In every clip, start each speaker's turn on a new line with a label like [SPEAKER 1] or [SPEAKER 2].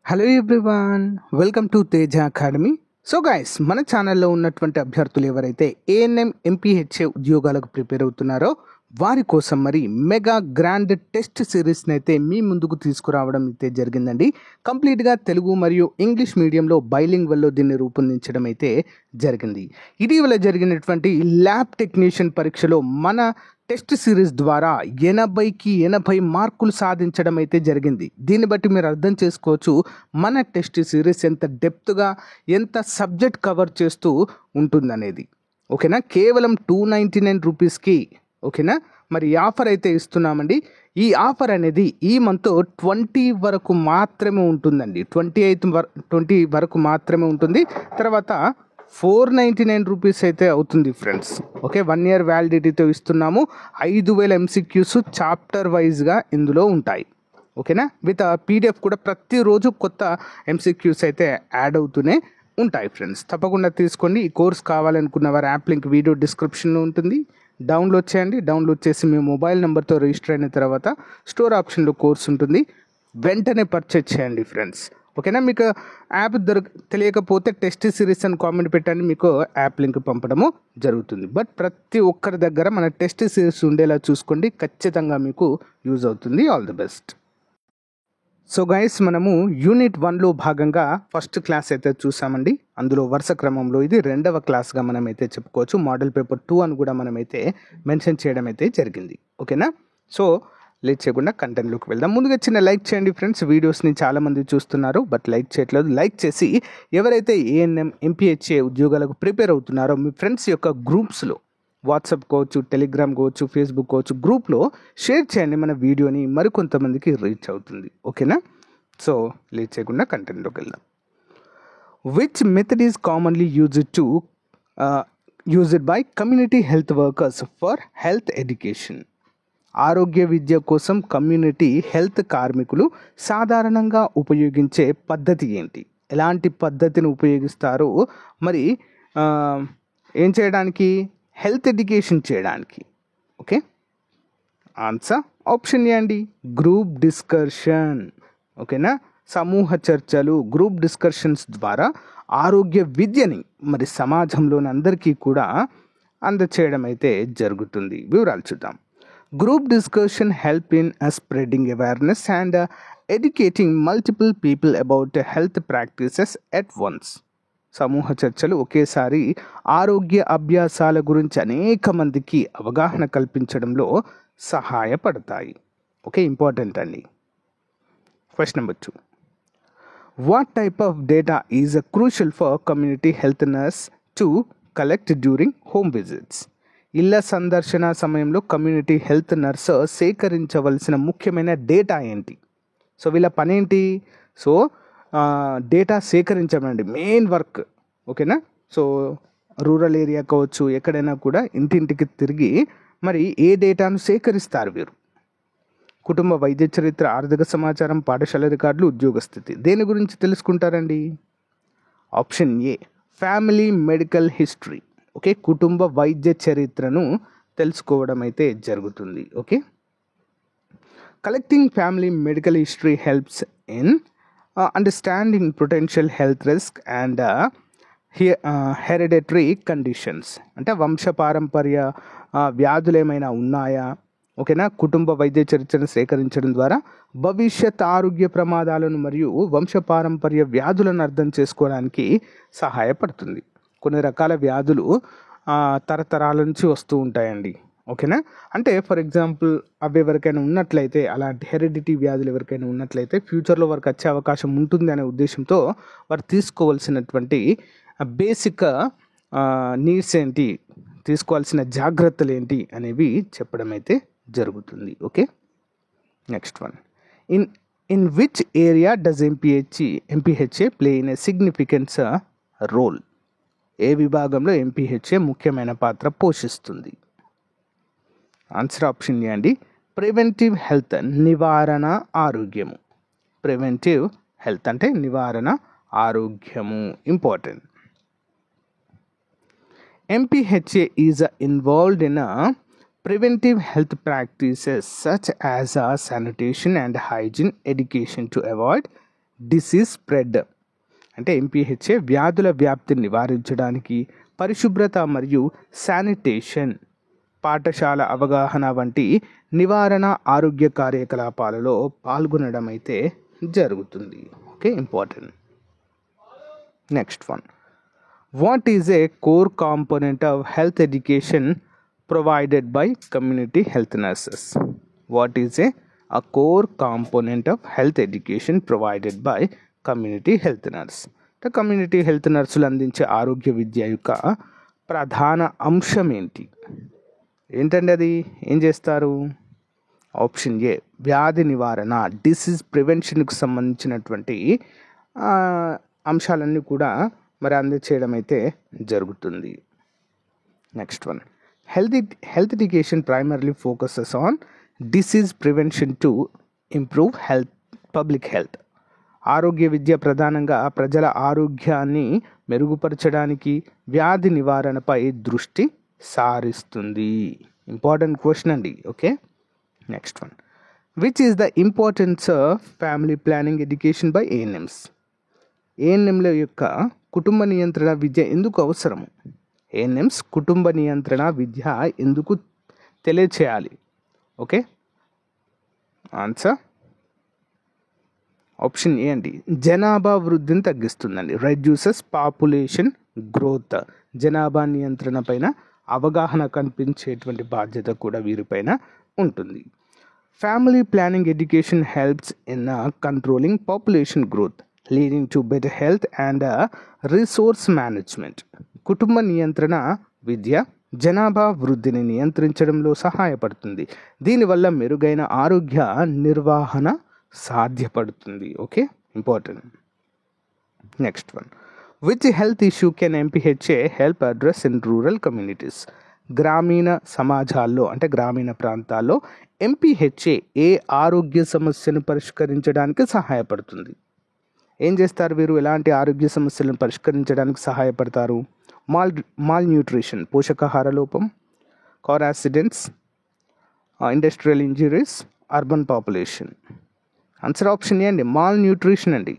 [SPEAKER 1] Hello everyone, welcome to Teja academy. So guys, మన ఛానల్లో ఉన్నటువంటి అభ్యర్థులు ఎవరైతే ఏఎన్ఎం ఎంపీహెచ్ఏ ఉద్యోగాలకు ప్రిపేర్ అవుతున్నారో వారి కోసం మరి మెగా గ్రాండ్ టెస్ట్ సిరీస్ని అయితే మీ ముందుకు తీసుకురావడం అయితే జరిగిందండి. కంప్లీట్గా తెలుగు మరియు ఇంగ్లీష్ మీడియంలో బైలింగ్వల్లో దీన్ని రూపొందించడం అయితే జరిగింది. ఇటీవల జరిగినటువంటి ల్యాబ్ టెక్నీషియన్ పరీక్షలో మన టెస్ట్ సిరీస్ ద్వారా 80కి 80 మార్కులు సాధించడం అయితే జరిగింది. దీన్ని బట్టి మీరు అర్థం చేసుకోవచ్చు మన టెస్ట్ సిరీస్ ఎంత డెప్త్గా, ఎంత సబ్జెక్ట్ కవర్ చేస్తూ ఉంటుందనేది. ఓకేనా, కేవలం 299 రూపీస్కి ఓకేనా మరి ఈ ఆఫర్ అయితే ఇస్తున్నామండి. ఈ ఆఫర్ అనేది ఈ మంత్ 20 వరకు మాత్రమే ఉంటుందండి. 20 వరకు మాత్రమే ఉంటుంది. తర్వాత 499 రూపీస్ అయితే అవుతుంది ఫ్రెండ్స్. ఓకే, 1 ఇయర్ వ్యాలిడిటీతో ఇస్తున్నాము. 5000 ఎంసీక్యూస్ చాప్టర్ వైజ్గా ఇందులో ఉంటాయి. ఓకేనా, విత్ పీడిఎఫ్ కూడా ప్రతిరోజు కొత్త ఎంసీక్యూస్ అయితే యాడ్ అవుతూనే ఉంటాయి ఫ్రెండ్స్. తప్పకుండా తీసుకోండి. ఈ కోర్స్ కావాలనుకున్న వారి యాప్ లింక్ వీడియో డిస్క్రిప్షన్లో ఉంటుంది. డౌన్లోడ్ చేయండి. డౌన్లోడ్ చేసి మీ మొబైల్ నెంబర్తో రిజిస్టర్ అయిన తర్వాత స్టోర్ ఆప్షన్లో కోర్స్ ఉంటుంది, వెంటనే పర్చేజ్ చేయండి ఫ్రెండ్స్. ఓకేనా, మీకు యాప్ తెలియకపోతే టెస్ట్ సిరీస్ అని కామెంట్ పెట్టండి, మీకు యాప్ లింక్ పంపడము జరుగుతుంది. బట్ ప్రతి ఒక్కరి దగ్గర మన టెస్ట్ సిరీస్ ఉండేలా చూసుకోండి, ఖచ్చితంగా మీకు యూజ్ అవుతుంది. All the best. So guys, మనము యూనిట్ 1లో భాగంగా ఫస్ట్ క్లాస్ అయితే చూసామండి. అందులో వరుస క్రమంలో ఇది 2వ క్లాస్గా మనమైతే చెప్పుకోవచ్చు. మోడల్ పేపర్ 2 అని కూడా మనమైతే మెన్షన్ చేయడం అయితే జరిగింది. ఓకేనా, సో లేట్ చేయకుండా కంటెంట్లోకి వెళ్దాం. ముందుగా చిన్న లైక్ చేయండి ఫ్రెండ్స్. వీడియోస్ని చాలామంది చూస్తున్నారు బట్ లైక్ చేయట్లేదు. లైక్ చేసి ఎవరైతే ఏఎన్ఎం ఎంపీహెచ్ఏ ఉద్యోగాలకు ప్రిపేర్ అవుతున్నారో మీ ఫ్రెండ్స్ యొక్క గ్రూప్స్లో, వాట్సాప్ కావచ్చు, టెలిగ్రామ్ కావచ్చు, ఫేస్బుక్ కావచ్చు, గ్రూప్లో షేర్ చేయండి. మన వీడియోని మరికొంతమందికి రీచ్ అవుతుంది. ఓకేనా, సో లేట్ చేయకుండా కంటెంట్లోకి వెళ్దాం. Which method is commonly used by community health workers for health education? ఆరోగ్య విద్య కోసం కమ్యూనిటీ హెల్త్ కార్మికులు సాధారణంగా ఉపయోగించే పద్ధతి ఏంటి? ఎలాంటి పద్ధతిని ఉపయోగిస్తారు మరి ఏం చేయడానికి? హెల్త్ ఎడ్యుకేషన్ చేయడానికి. ఓకే, ఆన్సర్ ఆప్షన్ ఏ అండి, గ్రూప్ డిస్కషన్. ఓకేనా, సమూహ చర్చలు, గ్రూప్ డిస్కషన్స్ ద్వారా ఆరోగ్య విద్యని మరి సమాజంలోని అందరికీ కూడా అందచేయడం అయితే జరుగుతుంది. వివరాలు చూద్దాం. Group discussion help in spreading awareness and educating multiple people about health practices at once. సమూహ చర్చలు ఒకేసారి ఆరోగ్య అభ్యాసాల గురించి అనేక మందికి అవగాహన కల్పించడంలో సహాయపడతాయి. ఓకే, ఇంపార్టెంట్ అండి. Question number 2. What type of data is crucial for community health nurse to collect during home visits? ఇళ్ల సందర్శన సమయంలో కమ్యూనిటీ హెల్త్ నర్స్ సేకరించవలసిన ముఖ్యమైన డేటా ఏంటి? సో వీళ్ళ పని ఏంటి? సో డేటా సేకరించమండి, మెయిన్ వర్క్. ఓకేనా, సో రూరల్ ఏరియా కావచ్చు, ఎక్కడైనా కూడా ఇంటింటికి తిరిగి మరి ఏ డేటాను సేకరిస్తారు వీరు? కుటుంబ వైద్య చరిత్ర, ఆర్థిక సమాచారం, పాఠశాల రికార్డులు, ఉద్యోగ స్థితి. దేని గురించి తెలుసుకుంటారండి? Option A, family medical history. Okay, కుటుంబ వైద్య చరిత్రను తెలుసుకోవడం అయితే జరుగుతుంది. Okay, collecting family medical history helps in understanding potential health risk and hereditary conditions. అంటే వంశపారంపర్య వ్యాధులు ఏమైనా ఉన్నాయా? ఓకేనా, కుటుంబ వైద్య చరిత్రను సేకరించడం ద్వారా భవిష్యత్ ఆరోగ్య ప్రమాదాలను మరియు వంశపారంపర్య వ్యాధులను అర్థం చేసుకోవడానికి సహాయపడుతుంది. కొన్ని రకాల వ్యాధులు తరతరాల నుంచి వస్తూ ఉంటాయండి. ఓకేనా, అంటే ఫర్ ఎగ్జాంపుల్ అవి ఎవరికైనా ఉన్నట్లయితే, అలాంటి హెరిడిటీ వ్యాధులు ఎవరికైనా ఉన్నట్లయితే ఫ్యూచర్లో వారికి వచ్చే అవకాశం ఉంటుంది అనే ఉద్దేశంతో వారు తీసుకోవాల్సినటువంటి బేసిక్ నీడ్స్ ఏంటి, తీసుకోవాల్సిన జాగ్రత్తలు ఏంటి అనేవి చెప్పడం అయితే జరుగుతుంది. Okay, next one. In which area does MPHA play in a significance role? ఏ విభాగంలో ఎంపీహెచ్ఏ ముఖ్యమైన పాత్ర పోషిస్తుంది? ఆన్సర్ ఆప్షన్ ఏ అండి, ప్రివెంటివ్ హెల్త్, నివారణ ఆరోగ్యము. ప్రివెంటివ్ హెల్త్ అంటే నివారణ ఆరోగ్యము, important. MPHA is involved in preventive health practices such as sanitation and hygiene education to avoid disease spread. అంటే ఎంపీహెచ్ఏ వ్యాధుల వ్యాప్తిని నివారించడానికి పరిశుభ్రత మరియు శానిటేషన్, పాఠశాల అవగాహన వంటి నివారణ ఆరోగ్య కార్యకలాపాలలో పాల్గొనడం అయితే జరుగుతుంది. Okay, important. Next one, what is a core component of health education provided by community health nurses? What is a core component of health education provided by community health nurse? అంటే కమ్యూనిటీ హెల్త్ నర్సులు అందించే ఆరోగ్య విద్య యొక్క ప్రధాన అంశం ఏంటండి? అది ఏం చేస్తారు? ఆప్షన్ ఏ, వ్యాధి నివారణ, డిసీజ్ ప్రివెన్షన్కు సంబంధించినటువంటి అంశాలన్నీ కూడా మరి అందచేయడం అయితే జరుగుతుంది. Next one, health education primarily focuses on disease prevention to improve public health. ఆరోగ్య విద్య ప్రధానంగా ప్రజల ఆరోగ్యాన్ని మెరుగుపరచడానికి, వ్యాధి నివారణపై దృష్టి సారిస్తుంది. ఇంపార్టెంట్ క్వశ్చన్ అండి. Okay, next one, which is the importance of family planning education by ANMs? ఏఎన్ఎంల యొక్క కుటుంబ నియంత్రణ విద్య ఎందుకు అవసరము? ఏఎన్ఎంస్ కుటుంబ నియంత్రణ విద్య ఎందుకు తెలియచేయాలి? ఓకే, ఆన్సర్ ఆప్షన్ ఏ అండి, జనాభా వృద్ధిని తగ్గిస్తుందండి. Reduces population growth. జనాభా నియంత్రణ పైన అవగాహన కనిపించేటువంటి బాధ్యత కూడా వీరిపైన ఉంటుంది. Family planning education helps in controlling population growth, leading to better health and resource management. కుటుంబ నియంత్రణ విద్య జనాభా వృద్ధిని నియంత్రించడంలో సహాయపడుతుంది. దీనివల్ల మెరుగైన ఆరోగ్య నిర్వహణ సాధ్యపడుతుంది. Okay, important. Next one, which health issue can MPHA help address in rural communities? గ్రామీణ సమాజాల్లో అంటే గ్రామీణ ప్రాంతాల్లో ఎంపీహెచ్ఏ ఏ ఆరోగ్య సమస్యను పరిష్కరించడానికి సహాయపడుతుంది? ఏం చేస్తారు వీరు? ఎలాంటి ఆరోగ్య సమస్యలను పరిష్కరించడానికి సహాయపడతారు? మాల్ న్యూట్రిషన్, పోషకాహార లోపం, car accidents, industrial injuries, urban population. Answer option A అండి, మాల్ న్యూట్రిషన్ అండి.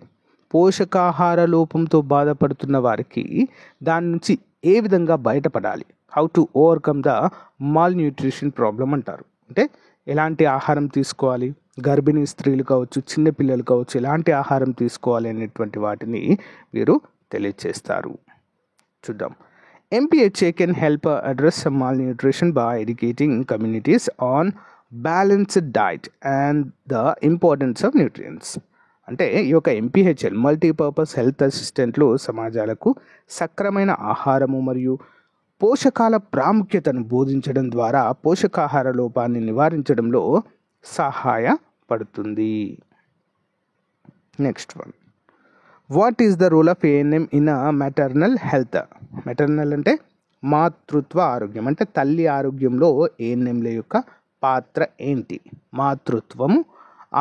[SPEAKER 1] పోషకాహార లోపంతో బాధపడుతున్న వారికి దాని నుంచి ఏ విధంగా బయటపడాలి, how to overcome the mall nutrition problem అంటారు. అంటే ఎలాంటి ఆహారం తీసుకోవాలి, గర్భిణీ స్త్రీలు కావచ్చు, చిన్నపిల్లలు కావచ్చు, ఎలాంటి ఆహారం తీసుకోవాలి అనేటువంటి వాటిని వీరు తెలియచేస్తారు. చూద్దాం. MPHA can help address mall nutrition by educating communities on balanced diet and the importance of nutrients. అంటే ఈ యొక్క ఎంపీహెచ్ఎల్ మల్టీపర్పస్ హెల్త్ అసిస్టెంట్లు సమాజాలకు సక్రమైన ఆహారము మరియు పోషకాల ప్రాముఖ్యతను బోధించడం ద్వారా పోషకాహార లోపాన్ని నివారించడంలో సహాయపడుతుంది. Next one, what is the role of ANM in maternal health? Maternal అంటే మాతృత్వ ఆరోగ్యం, అంటే తల్లి ఆరోగ్యంలో ఏఎన్ఎంల యొక్క పాత్ర ఏంటి? మాతృత్వము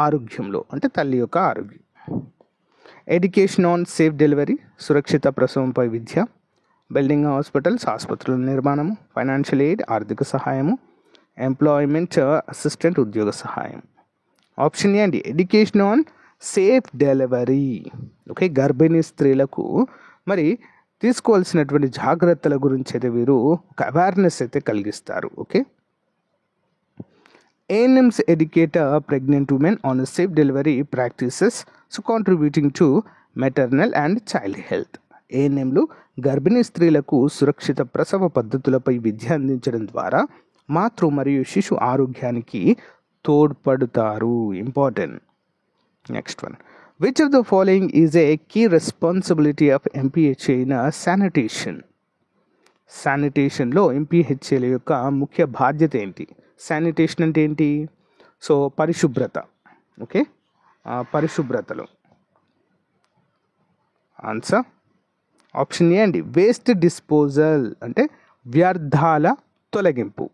[SPEAKER 1] ఆరోగ్యంలో అంటే తల్లి యొక్క ఆరోగ్యం. ఎడ్యుకేషన్ ఆన్ సేఫ్ డెలివరీ, సురక్షిత ప్రసవంపై విద్య, బిల్డింగ్ హాస్పిటల్స్, ఆసుపత్రుల నిర్మాణము, ఫైనాన్షియల్ ఎయిడ్, ఆర్థిక సహాయము, ఎంప్లాయ్మెంట్ అసిస్టెంట్, ఉద్యోగ సహాయం. ఆప్షన్ ఏ అండి, education on safe delivery. Okay, గర్భిణీ స్త్రీలకు మరి తీసుకోవాల్సినటువంటి జాగ్రత్తల గురించి అయితే వీరు ఒక అవేర్నెస్ అయితే కలిగిస్తారు. Okay, ANMs educate pregnant women on safe delivery practices, so contributing to maternal and child health. ANMలు గర్భిణీ స్త్రీలకు సురక్షిత ప్రసవ పద్ధతులపై విద్య అందించడం ద్వారా మాతృ మరియు శిశు ఆరోగ్యానికి తోడ్పడుతారు. Important. Next one, which of the following is a key responsibility of MPHA in sanitation? శానిటేషన్లో MPHAల యొక్క ముఖ్య బాధ్యత ఏంటి? శానిటేషన్ అంటే ఏంటి? సో పరిశుభ్రత. ఓకే, పరిశుభ్రతలో ఆన్సర్ ఆప్షన్ ఏ అండి, వేస్ట్ డిస్పోజల్ అంటే వ్యర్థాల తొలగింపు.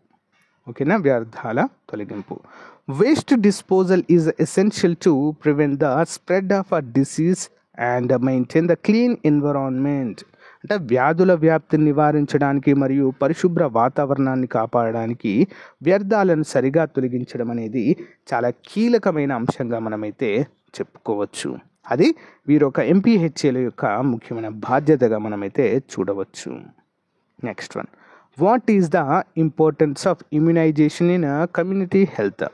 [SPEAKER 1] ఓకేనా, వ్యర్థాల తొలగింపు. Waste disposal is essential to prevent the spread of a disease and maintain the clean environment. అంటే వ్యాధుల వ్యాప్తిని నివారించడానికి మరియు పరిశుభ్ర వాతావరణాన్ని కాపాడడానికి వ్యర్థాలను సరిగా తొలగించడం అనేది చాలా కీలకమైన అంశంగా మనమైతే చెప్పుకోవచ్చు. అది వీరు ఒక ఎంపీహెచ్ఏల యొక్క ముఖ్యమైన బాధ్యతగా మనమైతే చూడవచ్చు. Next one, what is the importance of immunisation in community health?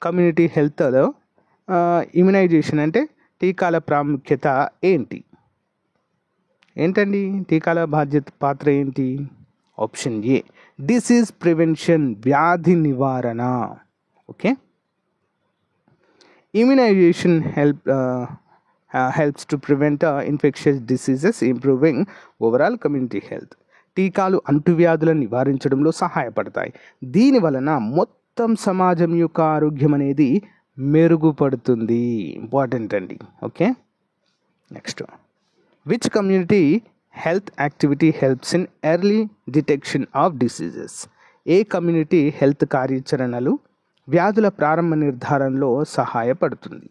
[SPEAKER 1] Community హెల్త్లో ఇమ్యునైజేషన్ అంటే టీకాల ప్రాముఖ్యత ఏంటండి? టీకాల పాత్ర ఏంటి? ఆప్షన్ ఏ, డిసీజ్ ప్రివెన్షన్, వ్యాధి నివారణ. Okay, immunisation helps to prevent infectious diseases, improving overall community health. టీకాలు అంటువ్యాధులను నివారించడంలో సహాయపడతాయి. దీని వలన మొత్తం సమాజం యొక్క ఆరోగ్యం అనేది మెరుగుపడుతుంది. ఇంపార్టెంట్ అండి. Okay, next, which community health activity helps in early detection of diseases? ఏ కమ్యూనిటీ హెల్త్ కార్యాచరణలు వ్యాధుల ప్రారంభ నిర్ధారణలో సహాయపడుతుంది?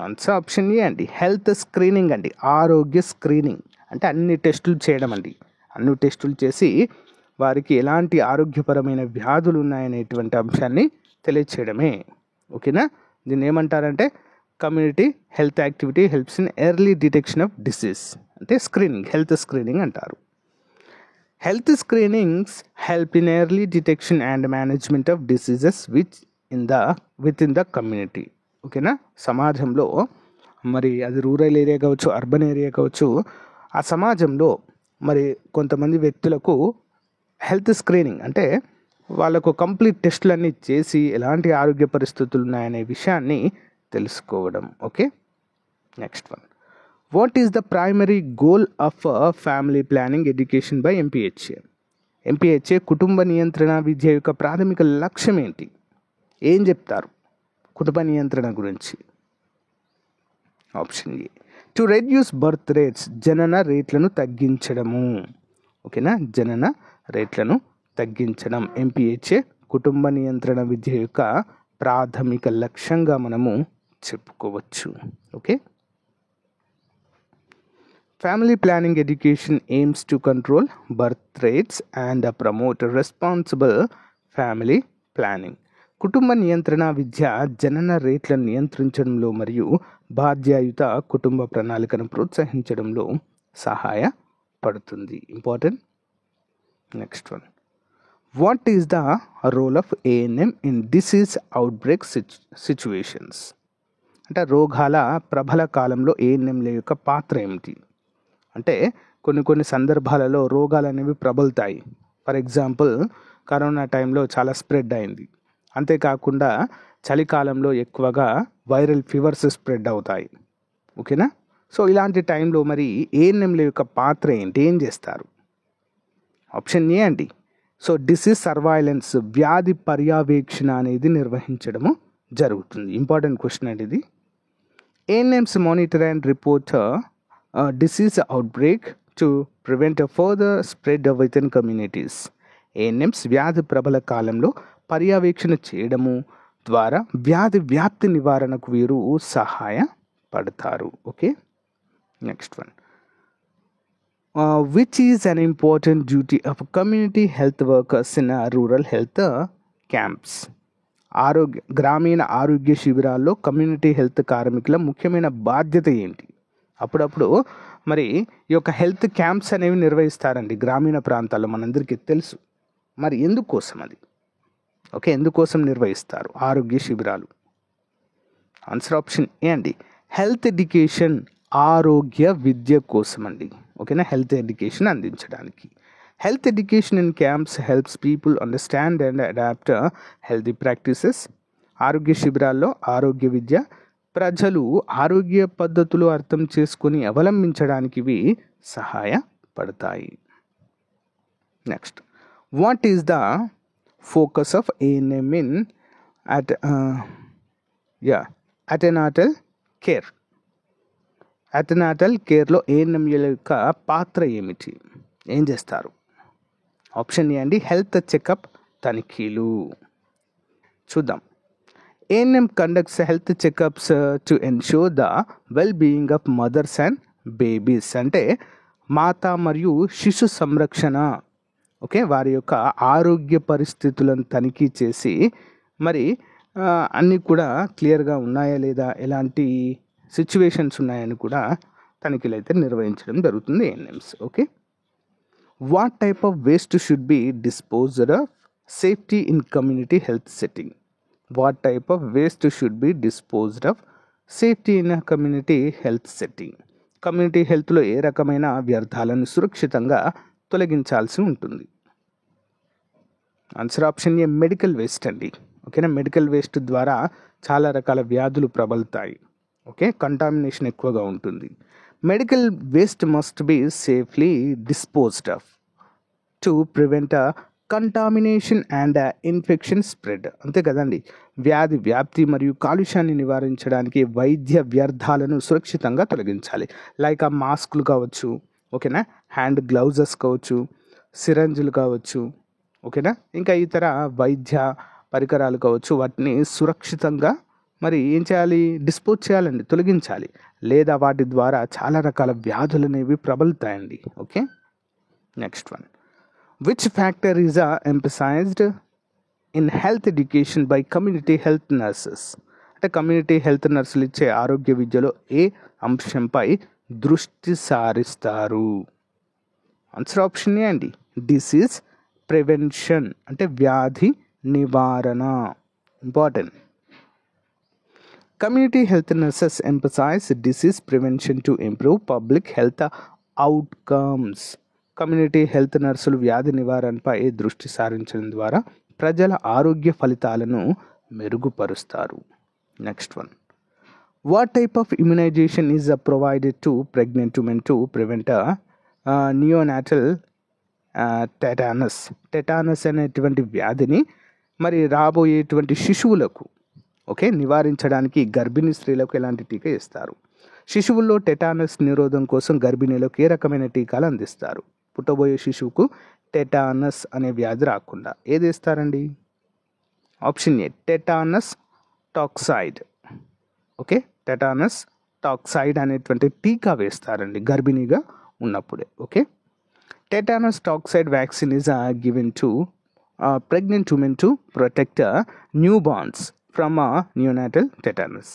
[SPEAKER 1] ఆన్సర్ ఆప్షన్ ఏ అండి, హెల్త్ స్క్రీనింగ్ అండి. ఆరోగ్య స్క్రీనింగ్ అంటే అన్ని టెస్టులు చేయడం అండి. అన్ని టెస్టులు చేసి వారికి ఎలాంటి ఆరోగ్యపరమైన వ్యాధులు ఉన్నాయనేటువంటి అంశాన్ని తెలియచేయడమే. ఓకేనా? దీన్ని ఏమంటారంటే community health activity helps in early detection of disease అంటే స్క్రీనింగ్, హెల్త్ స్క్రీనింగ్ అంటారు. Health screenings help in early detection and management of diseases with in the community. ఓకేనా? సమాజంలో మరి అది రూరల్ ఏరియా కావచ్చు, అర్బన్ ఏరియా కావచ్చు, ఆ సమాజంలో మరి కొంతమంది వ్యక్తులకు హెల్త్ స్క్రీనింగ్ అంటే వాళ్ళకు కంప్లీట్ టెస్టులన్నీ చేసి ఎలాంటి ఆరోగ్య పరిస్థితులు ఉన్నాయనే విషయాన్ని తెలుసుకోవడం. Okay, next one, what is the primary goal of family planning education by MPHA? MPHA కుటుంబ నియంత్రణ విద్య యొక్క ప్రాథమిక లక్ష్యం ఏంటి? ఏం చెప్తారు కుటుంబ నియంత్రణ గురించి? Option A, to reduce birth rates, జనన రేట్లను తగ్గించడము. ఓకేనా? జనన రేట్లను తగ్గించడం ఎంపీహెచ్ఏ కుటుంబ నియంత్రణ విద్య యొక్క ప్రాథమిక లక్ష్యంగా మనము చెప్పుకోవచ్చు. Okay, family planning education AIIMS to control birth rates and promote responsible family planning. కుటుంబ నియంత్రణ విద్య జనన రేట్లను నియంత్రించడంలో మరియు బాధ్యయుత కుటుంబ ప్రణాళికను ప్రోత్సహించడంలో సహాయపడుతుంది. Important. Next one, what is the role of ANM in disease outbreak situations? అంటే రోగాల ప్రబల కాలంలో ఏఎన్ఎంల యొక్క పాత్ర ఏమిటి? అంటే కొన్ని సందర్భాలలో రోగాలు అనేవి ప్రబలుతాయి. ఫర్ ఎగ్జాంపుల్, కరోనా టైంలో చాలా స్ప్రెడ్ అయింది. అంతేకాకుండా చలికాలంలో ఎక్కువగా వైరల్ ఫీవర్స్ స్ప్రెడ్ అవుతాయి. ఓకేనా? సో ఇలాంటి టైంలో మరి ఏఎన్ఎంల యొక్క పాత్ర ఏంటి? ఏం చేస్తారు? ఆప్షన్ ఏ అండి, సో డిసీజ్ సర్వైలెన్స్, వ్యాధి పర్యవేక్షణ అనేది నిర్వహించడము జరుగుతుంది. ఇంపార్టెంట్ క్వశ్చన్ అండి ఇది. ANMs monitor and report disease outbreak to prevent further spread with in communities. ANMs వ్యాధి ప్రబల కాలంలో పర్యవేక్షణ చేయడము ద్వారా వ్యాధి వ్యాప్తి నివారణకు వీరు సహాయపడతారు. Okay, next one, which is an important duty of community health workers in rural health camps? గ్రామీణ ఆరోగ్య శిబిరాల్లో కమ్యూనిటీ హెల్త్ కార్మికుల ముఖ్యమైన బాధ్యత ఏంటి? అప్పుడప్పుడు మరి ఈ యొక్క హెల్త్ క్యాంప్స్ అనేవి నిర్వహిస్తారండి గ్రామీణ ప్రాంతాల్లో, మనందరికీ తెలుసు. మరి ఎందుకోసం అది? ఓకే, ఎందుకోసం నిర్వహిస్తారు ఆరోగ్య శిబిరాలు? ఆన్సర్ ఆప్షన్ ఏ అండి, హెల్త్ ఎడ్యుకేషన్, ఆరోగ్య విద్య కోసం అండి. ఓకేనా? హెల్త్ ఎడ్యుకేషన్ అందించడానికి. Health education in camps helps people understand and adapt healthy practices. ఆరోగ్య శిబిరాల్లో ఆరోగ్య విద్య ప్రజలు ఆరోగ్య పద్ధతులు అర్థం చేసుకొని అవలంబించడానికి ఇవి సహాయపడతాయి. Next, what is the focus of ANM in antenatal care? Antenatal కేర్లో ఏఎన్ఎంల యొక్క పాత్ర ఏమిటి? ఏం చేస్తారు? ఆప్షన్ ఏ అండి, హెల్త్ చెకప్, తనిఖీలు. చూద్దాం. ANM conducts health checkups to ensure the well being of mothers and babies. అంటే మాత మరియు శిశు సంరక్షణ, ఓకే, వారి యొక్క ఆరోగ్య పరిస్థితులను తనిఖీ చేసి మరి అన్నీ కూడా క్లియర్గా ఉన్నాయా లేదా, ఎలాంటి సిచ్యువేషన్స్ ఉన్నాయని కూడా తనిఖీలు అయితే నిర్వహించడం జరుగుతుంది ANMs. Okay, what type of waste should be disposed of safety in community health setting. What type of waste should be disposed of safety in community health setting. Community హెల్త్లో ఏ రకమైన వ్యర్థాలను సురక్షితంగా తొలగించాల్సి ఉంటుంది. Answer option A medical waste అండి. ఓకేనా, medical waste ద్వారా చాలా రకాల వ్యాధులు ప్రబలుతాయి. ఓకే, కంటామినేషన్ ఎక్కువగా ఉంటుంది. Medical waste must be safely disposed off to prevent contamination and infection spread. అంతే కదండి, వ్యాధి వ్యాప్తి మరియు కాలుష్యాన్ని నివారించడానికి వైద్య వ్యర్థాలను సురక్షితంగా తొలగించాలి. లైక్ ఆ మాస్కులు కావచ్చు, ఓకేనా, హ్యాండ్ గ్లౌజెస్ కావచ్చు, సిరంజులు కావచ్చు, ఓకేనా, ఇంకా ఇతర వైద్య పరికరాలు కావచ్చు, వాటిని సురక్షితంగా మరి ఏం చేయాలి, డిస్పోజ్ చేయాలండి, తొలగించాలి. లేదా వాటి ద్వారా చాలా రకాల వ్యాధులు అనేవి ప్రబలుతాయండి. Okay, next one, which factor is emphasised in health education by community health nurses. అంటే కమ్యూనిటీ హెల్త్ నర్సులు ఇచ్చే ఆరోగ్య విద్యలో ఏ అంశంపై దృష్టి సారిస్తారు. ఆన్సర్ ఆప్షన్ ఏ అండి, డిసీజ్ ప్రివెన్షన్, అంటే వ్యాధి నివారణ. Important. Community health nurses emphasise disease prevention to improve public health outcomes. Community health నర్సులు వ్యాధి నివారణపై దృష్టి సారించడం ద్వారా ప్రజల ఆరోగ్య ఫలితాలను మెరుగుపరుస్తారు. Next one, what type of immunisation is provided to pregnant women to prevent neonatal tetanus. Tetanus అనేటువంటి వ్యాధిని మరి రాబోయేటువంటి శిశువులకు ఓకే నివారించడానికి గర్భిణీ స్త్రీలకు ఎలాంటి టీకా ఇస్తారు. శిశువుల్లో టెటానస్ నిరోధం కోసం గర్భిణీలకు ఏ రకమైన టీకాలు అందిస్తారు. పుట్టబోయే శిశువుకు టెటానస్ అనే వ్యాధి రాకుండా ఏది ఇస్తారండి. Option A tetanus toxoid. Okay, tetanus toxoid అనేటువంటి టీకా వేస్తారండి గర్భిణీగా ఉన్నప్పుడే. Okay, tetanus toxoid vaccine is given to pregnant women to protect newborns from neonatal tetanus.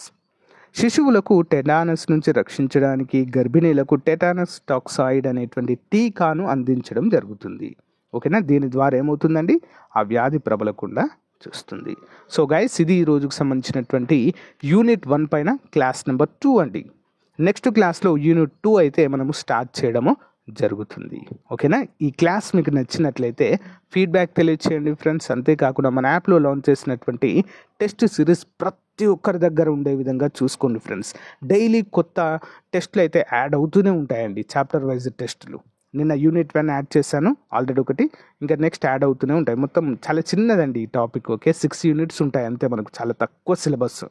[SPEAKER 1] శిశువులకు టెటానస్ నుంచి రక్షించడానికి గర్భిణీలకు టెటానస్ టాక్సైడ్ అనేటువంటి టీకాను అందించడం జరుగుతుంది. ఓకేనా, దీని ద్వారా ఏమవుతుందండి, ఆ వ్యాధి ప్రబలకుండా చూస్తుంది. సో గైస్, ఇది ఈ రోజుకు సంబంధించినటువంటి యూనిట్ 1 పైన క్లాస్ నెంబర్ 2 అండి. నెక్స్ట్ క్లాస్లో యూనిట్ 2 అయితే మనము స్టార్ట్ చేయడము జరుగుతుంది. ఓకేనా, ఈ క్లాస్ మీకు నచ్చినట్లయితే ఫీడ్బ్యాక్ తెలియచేయండి ఫ్రెండ్స్. అంతేకాకుండా మన యాప్లో లాంచ్ చేసినటువంటి టెస్ట్ సిరీస్ ప్రతి ఒక్కరి దగ్గర ఉండే విధంగా చూసుకోండి ఫ్రెండ్స్. డైలీ కొత్త టెస్ట్లు అయితే యాడ్ అవుతూనే ఉంటాయండి, చాప్టర్ వైజ్ టెస్టులు. నిన్న యూనిట్ 1 యాడ్ చేశాను ఆల్రెడీ ఒకటి, ఇంకా నెక్స్ట్ యాడ్ అవుతూనే ఉంటాయి. మొత్తం చాలా చిన్నదండి ఈ టాపిక్. ఓకే, 6 యూనిట్స్ ఉంటాయి అంతే, మనకు చాలా తక్కువ సిలబస్.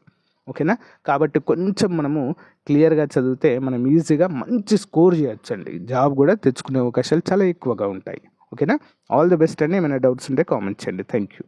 [SPEAKER 1] ఓకేనా, కాబట్టి కొంచెం మనము క్లియర్గా చదివితే మనం ఈజీగా మంచి స్కోర్ చేయొచ్చండి. జాబ్ కూడా తెచ్చుకునే అవకాశాలు చాలా ఎక్కువగా ఉంటాయి. ఓకేనా, ఆల్ ది బెస్ట్ అండి. ఏమైనా డౌట్స్ ఉంటే కామెంట్ చేయండి. Thank you.